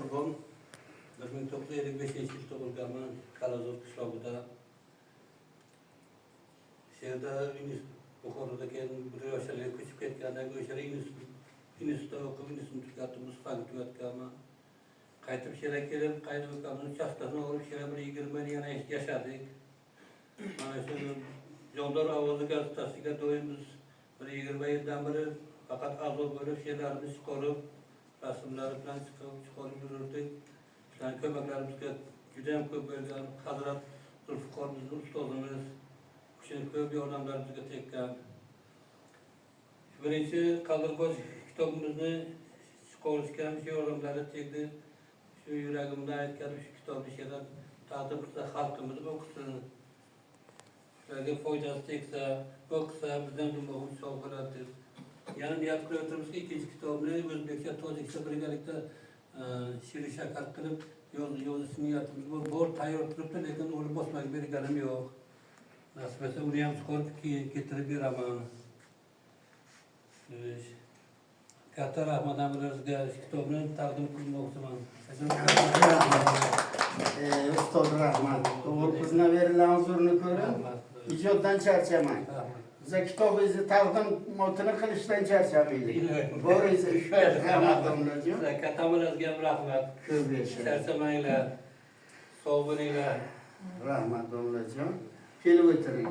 Qurbon 1955-yil tug'ilganman. Kalazor qishlog'ida. She'rda Buxoroda keyin bir yoshlarga ko'chib ketgandan keyin o'sha institutda o'qib, institutni tugatib, musiqani tugatganman. Qaytib she'rga kelib, qaytib o'qib, uchastkasini olib she'rga bir 20 yil yana yashadik. Mana shu Jonlar ovozi gazetasiga doimiz bir 20 yildan beri faqat a'zo bo'lib she'rlarimiz chiqarib, rasmlar bilan chiqarib yurardik. Shular ko'maklarimizga juda ham ko'p bo'lgan Hazrat Zulfiqorimiz ustozimiz shuni ko'p yordamlarimizga tekkan. Birinchi Qaldirboy kitobimizni chiqarishga shu yordamlari tegdi. Shu yuragimda aytgan shu kitobni she'rlar taqdim qilsa xalqimiz o'qisin. Shularga foydasi tegsa, o'qisa bizdan dumoqimiz sog' bo'ladi. Yana niyat qilyapmizki, ikkinchi kitobni o'zbekcha, tojikcha birgalikda she'ri shakar qilib yozish niyatimiz bor, tayyor turibdi, lekin uni bosmaga berganim yo'q. Nasib etsa uni ham chiqarib keltirib beraman. Katta rahmat hamlaringizga kitobni taqdim qilmoqchiman. Ustoz rahmat. To'g'ri qizna berilgan huzurni ko'rib, ijoddan charchamang. Biza kitobingizni taqdim qilishdan charchamaylik. Boringiz rahmat domlajon. Katta hamlaringizga rahmat. Ko'p yashang. Charchamanglar. Sog' bo'linglar. Rahmat domlajon. Kelib o'tiring.